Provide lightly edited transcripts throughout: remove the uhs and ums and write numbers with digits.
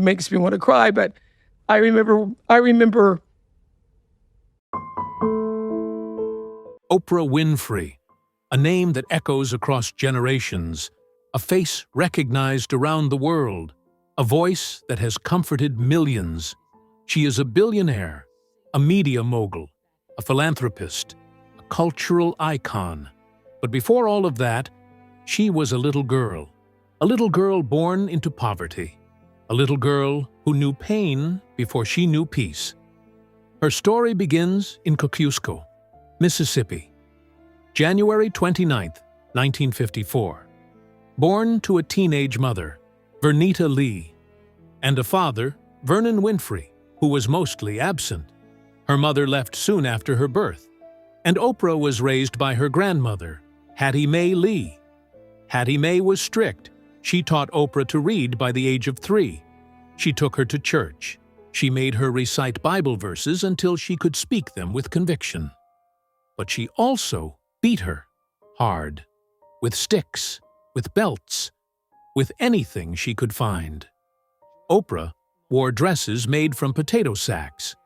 makes me want to cry, but I remember. Oprah Winfrey, a name that echoes across generations, a face recognized around the world, a voice that has comforted millions. She is a billionaire, a media mogul, a philanthropist, a cultural icon. But before all of that, she was a little girl born into poverty, a little girl who knew pain before she knew peace. Her story begins in Kosciusko, Mississippi, January 29, 1954. Born to a teenage mother, Vernita Lee, and a father, Vernon Winfrey, who was mostly absent. Her mother left soon after her birth, and Oprah was raised by her grandmother, Hattie Mae Lee. Hattie Mae was strict. She taught Oprah to read by the age of 3. She took her to church. She made her recite Bible verses until she could speak them with conviction. But she also beat her hard, with sticks, with belts, with anything she could find. Oprah wore dresses made from potato sacks,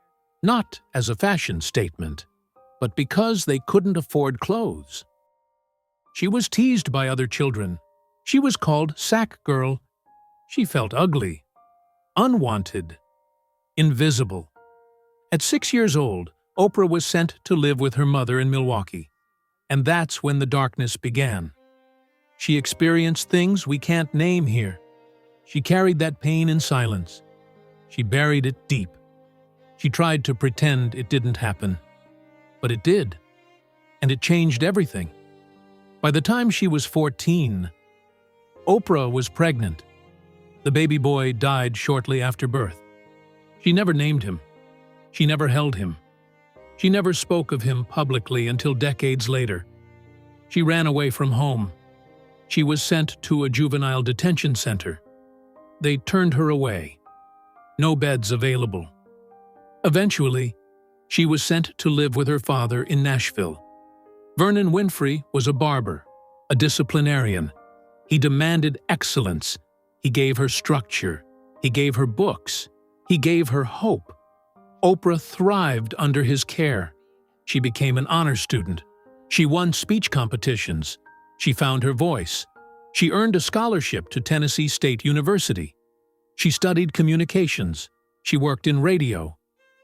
not as a fashion statement, but because they couldn't afford clothes. She was teased by other children. She was called Sack Girl. She felt ugly, unwanted, invisible. At 6 years old, Oprah was sent to live with her mother in Milwaukee, and that's when the darkness began. She experienced things we can't name here. She carried that pain in silence. She buried it deep. She tried to pretend it didn't happen, but it did, and it changed everything. By the time she was 14, Oprah was pregnant. The baby boy died shortly after birth. She never named him. She never held him. She never spoke of him publicly until decades later. She ran away from home. She was sent to a juvenile detention center. They turned her away. No beds available. Eventually, she was sent to live with her father in Nashville. Vernon Winfrey was a barber, a disciplinarian. He demanded excellence. He gave her structure. He gave her books. He gave her hope. Oprah thrived under his care. She became an honor student. She won speech competitions. She found her voice. She earned a scholarship to Tennessee State University. She studied communications. She worked in radio.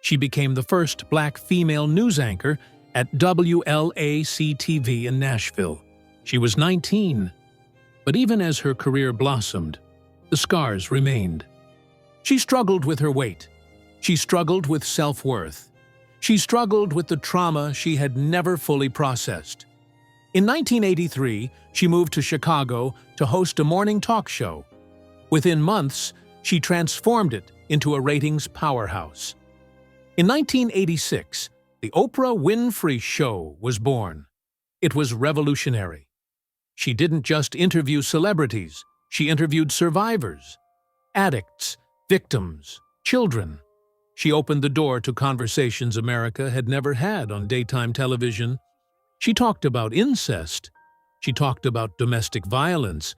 She became the first black female news anchor at WLAC-TV in Nashville. She was 19. But even as her career blossomed, the scars remained. She struggled with her weight. She struggled with self-worth. She struggled with the trauma she had never fully processed. In 1983, she moved to Chicago to host a morning talk show. Within months, she transformed it into a ratings powerhouse. In 1986, the Oprah Winfrey Show was born. It was revolutionary. She didn't just interview celebrities, she interviewed survivors, addicts, victims, children. She opened the door to conversations America had never had on daytime television. She talked about incest. She talked about domestic violence.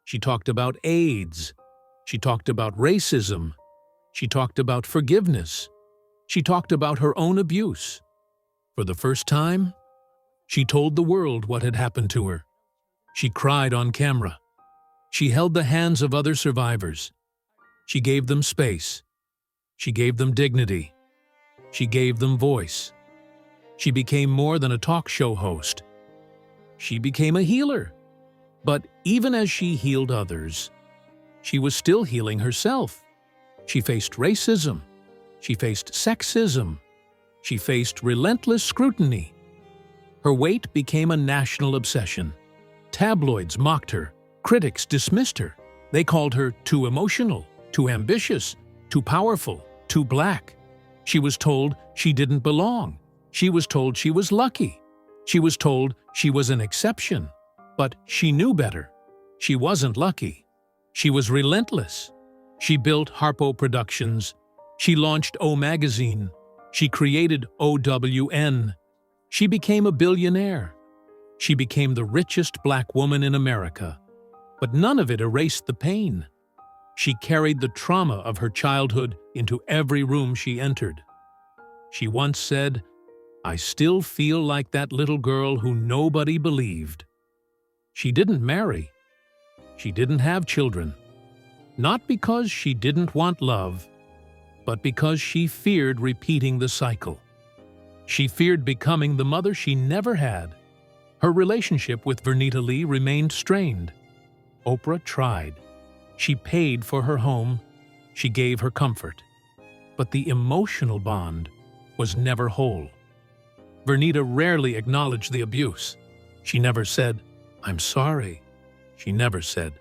She talked about AIDS. She talked about racism. She talked about forgiveness. She talked about her own abuse. For the first time, she told the world what had happened to her. She cried on camera. She held the hands of other survivors. She gave them space. She gave them dignity. She gave them voice. She became more than a talk show host. She became a healer. But even as she healed others, she was still healing herself. She faced racism. She faced sexism. She faced relentless scrutiny. Her weight became a national obsession. Tabloids mocked her. Critics dismissed her. They called her too emotional, too ambitious, too powerful, too black. She was told she didn't belong. She was told she was lucky. She was told she was an exception. But she knew better. She wasn't lucky. She was relentless. She built Harpo Productions. She launched O Magazine. She created OWN. She became a billionaire. She became the richest black woman in America. But none of it erased the pain. She carried the trauma of her childhood into every room she entered. She once said, "I still feel like that little girl who nobody believed." She didn't marry. She didn't have children. Not because she didn't want love, but because she feared repeating the cycle. She feared becoming the mother she never had. Her relationship with Vernita Lee remained strained. Oprah tried. She paid for her home. She gave her comfort. But the emotional bond was never whole. Vernita rarely acknowledged the abuse. She never said, "I'm sorry." She never said,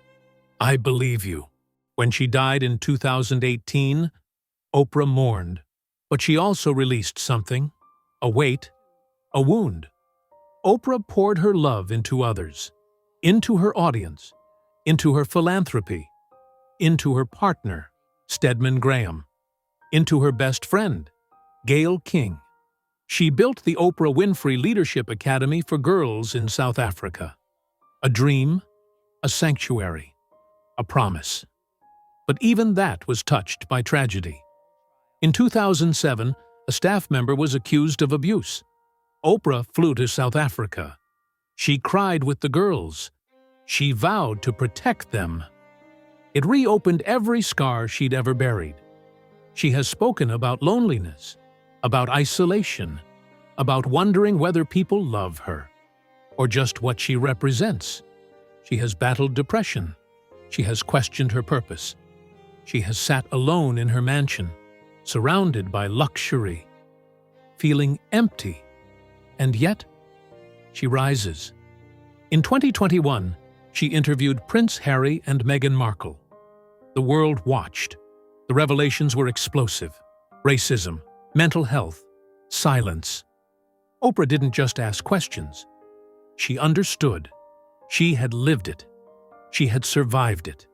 "I believe you." When she died in 2018, Oprah mourned. But she also released something, a weight, a wound. Oprah poured her love into others, into her audience, into her philanthropy, into her partner, Stedman Graham, into her best friend, Gayle King. She built the Oprah Winfrey Leadership Academy for girls in South Africa. A dream, a sanctuary, a promise. But even that was touched by tragedy. In 2007, a staff member was accused of abuse. Oprah flew to South Africa. She cried with the girls. She vowed to protect them. It reopened every scar she'd ever buried. She has spoken about loneliness, about isolation, about wondering whether people love her, or just what she represents. She has battled depression. She has questioned her purpose. She has sat alone in her mansion, surrounded by luxury, feeling empty. And yet, she rises. In 2021, she interviewed Prince Harry and Meghan Markle. The world watched. The revelations were explosive. Racism, mental health, silence. Oprah didn't just ask questions. She understood. She had lived it. She had survived it.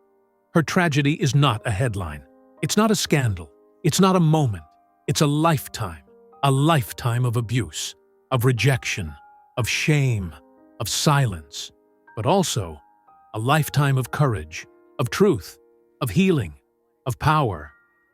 Her tragedy is not a headline. It's not a scandal. It's not a moment. It's a lifetime of abuse, of rejection, of shame, of silence, but also a lifetime of courage, of truth, of healing, of power.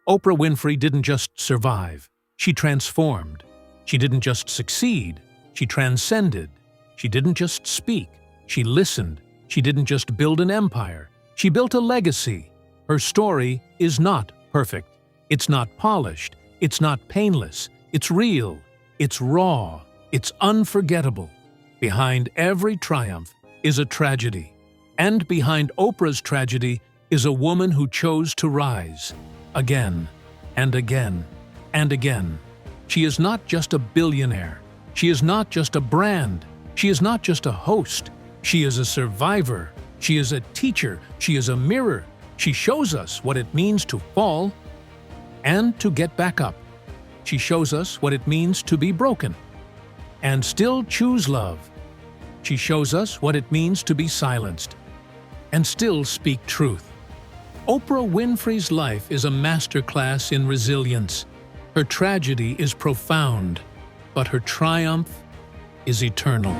Oprah Winfrey didn't just survive. She transformed. She didn't just succeed. She transcended. She didn't just speak. She listened. She didn't just build an empire. She built a legacy. Her story is not perfect. It's not polished. It's not painless. It's real. It's raw. It's unforgettable. Behind every triumph is a tragedy. And behind Oprah's tragedy is a woman who chose to rise. Again, and again, and again. She is not just a billionaire. She is not just a brand. She is not just a host. She is a survivor. She is a teacher. She is a mirror. She shows us what it means to fall and to get back up. She shows us what it means to be broken and still choose love. She shows us what it means to be silenced and still speak truth. Oprah Winfrey's life is a masterclass in resilience. Her tragedy is profound, but her triumph is eternal.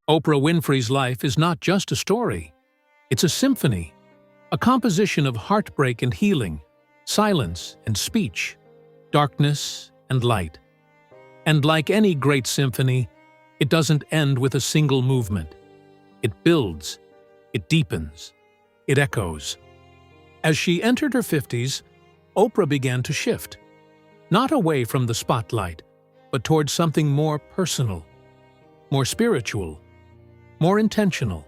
Oprah Winfrey's life is not just a story. It's a symphony, a composition of heartbreak and healing, silence and speech, darkness and light. And like any great symphony, it doesn't end with a single movement. It builds, it deepens, it echoes. As she entered her 50s, Oprah began to shift, not away from the spotlight, but towards something more personal, more spiritual, more intentional.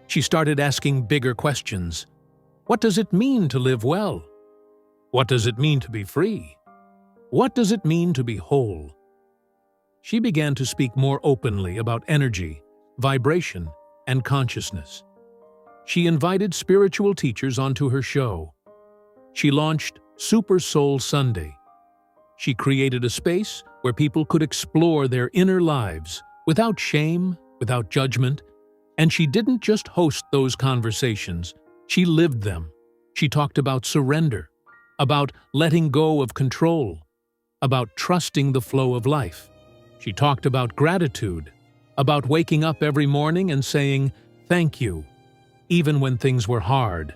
She started asking bigger questions. What does it mean to live well? What does it mean to be free? What does it mean to be whole? She began to speak more openly about energy, vibration, and consciousness. She invited spiritual teachers onto her show. She launched Super Soul Sunday. She created a space where people could explore their inner lives without shame, without judgment. And she didn't just host those conversations, she lived them. She talked about surrender, about letting go of control, about trusting the flow of life. She talked about gratitude, about waking up every morning and saying, "Thank you," even when things were hard,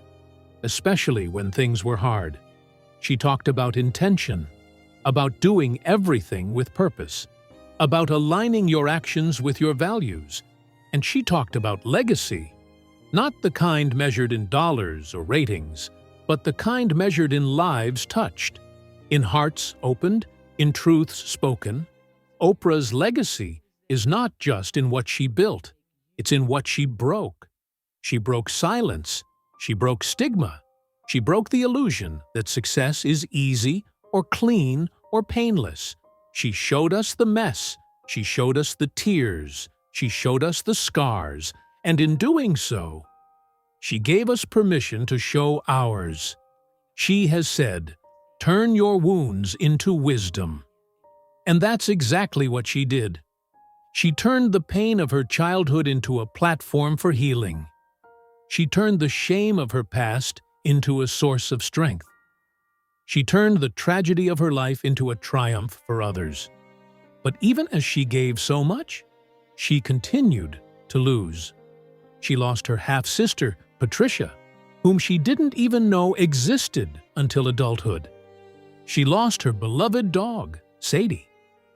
especially when things were hard. She talked about intention, about doing everything with purpose, about aligning your actions with your values. And she talked about legacy, not the kind measured in dollars or ratings, but the kind measured in lives touched, in hearts opened, in truths spoken. Oprah's legacy is not just in what she built, it's in what she broke. She broke silence, she broke stigma, she broke the illusion that success is easy or clean or painless. She showed us the mess, she showed us the tears, she showed us the scars, and in doing so, she gave us permission to show ours. She has said, "Turn your wounds into wisdom." And that's exactly what she did. She turned the pain of her childhood into a platform for healing. She turned the shame of her past into a source of strength. She turned the tragedy of her life into a triumph for others. But even as she gave so much, she continued to lose. She lost her half-sister, Patricia, whom she didn't even know existed until adulthood. She lost her beloved dog, Sadie,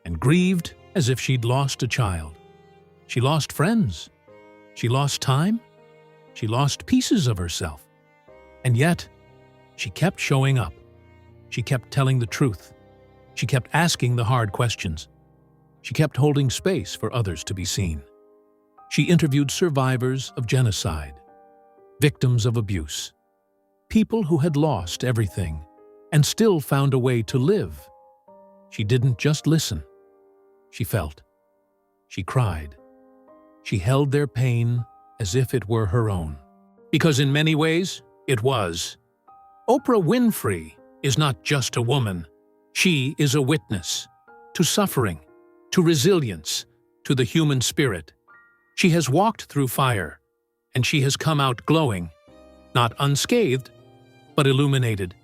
and grieved as if she'd lost a child. She lost friends. She lost time. She lost pieces of herself. And yet, she kept showing up. She kept telling the truth. She kept asking the hard questions. She kept holding space for others to be seen. She interviewed survivors of genocide, victims of abuse, people who had lost everything and still found a way to live. She didn't just listen. She felt. She cried. She held their pain as if it were her own. Because in many ways, it was. Oprah Winfrey is not just a woman. She is a witness to suffering, to resilience, to the human spirit. She has walked through fire, and she has come out glowing, not unscathed, but illuminated.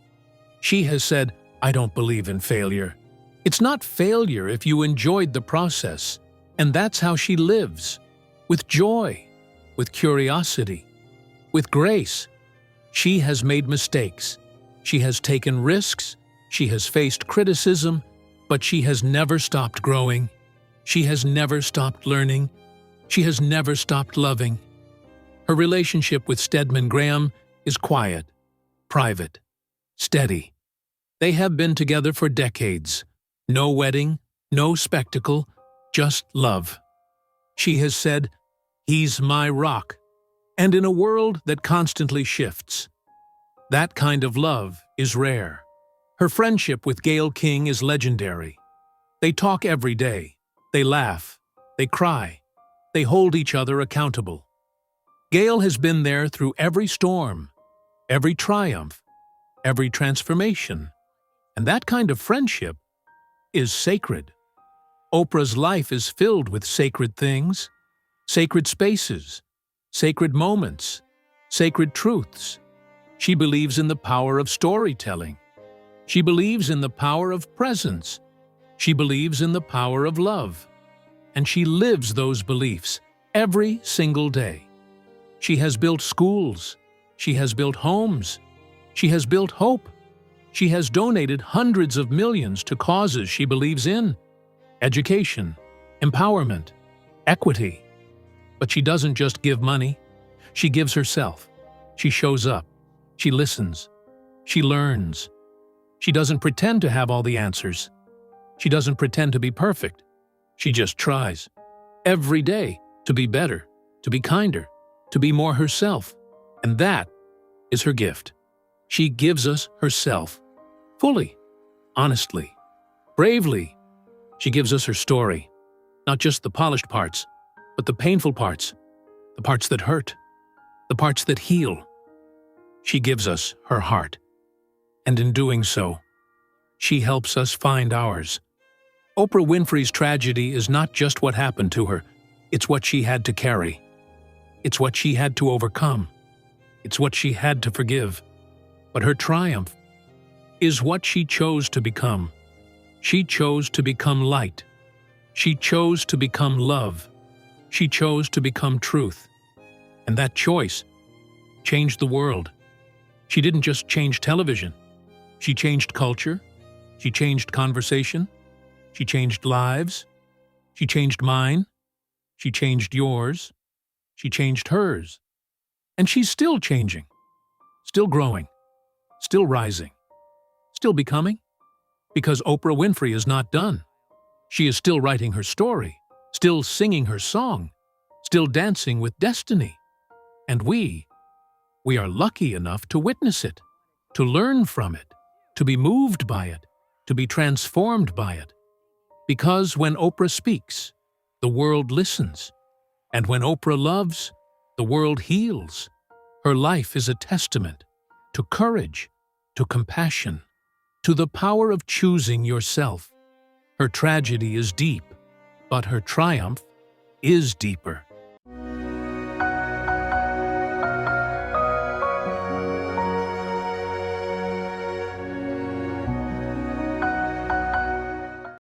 She has said, "I don't believe in failure." It's not failure if you enjoyed the process, and that's how she lives, with joy, with curiosity, with grace. She has made mistakes. She has taken risks. She has faced criticism, but she has never stopped growing. She has never stopped learning. She has never stopped loving. Her relationship with Stedman Graham is quiet, private, steady. They have been together for decades. No wedding, no spectacle, just love. She has said, "He's my rock." And in a world that constantly shifts, that kind of love is rare. Her friendship with Gayle King is legendary. They talk every day. They laugh. They cry. They hold each other accountable. Gayle has been there through every storm, every triumph, every transformation. And that kind of friendship is sacred. Oprah's life is filled with sacred things, sacred spaces, sacred moments, sacred truths. She believes in the power of storytelling. She believes in the power of presence. She believes in the power of love. And she lives those beliefs every single day. She has built schools. She has built homes. She has built hope. She has donated hundreds of millions to causes she believes in: education, empowerment, equity. But she doesn't just give money. She gives herself. She shows up. She listens. She learns. She doesn't pretend to have all the answers. She doesn't pretend to be perfect. She just tries, every day, to be better, to be kinder, to be more herself. And that is her gift. She gives us herself. Fully, honestly, bravely. She gives us her story, not just the polished parts, but the painful parts, the parts that hurt, the parts that heal. She gives us her heart, and in doing so, she helps us find ours. Oprah Winfrey's tragedy is not just what happened to her, it's what she had to carry. It's what she had to overcome. It's what she had to forgive. But her triumph is what she chose to become. She chose to become light. She chose to become love. She chose to become truth. And that choice changed the world. She didn't just change television. She changed culture. She changed conversation. She changed lives. She changed mine. She changed yours. She changed hers. And she's still changing, still growing, still rising, still becoming. Because Oprah Winfrey is not done. She is still writing her story, still singing her song, still dancing with destiny. And we are lucky enough to witness it, to learn from it, to be moved by it, to be transformed by it. Because when Oprah speaks, the world listens. And when Oprah loves, the world heals. Her life is a testament to courage, to compassion, to the power of choosing yourself. Her tragedy is deep, but her triumph is deeper.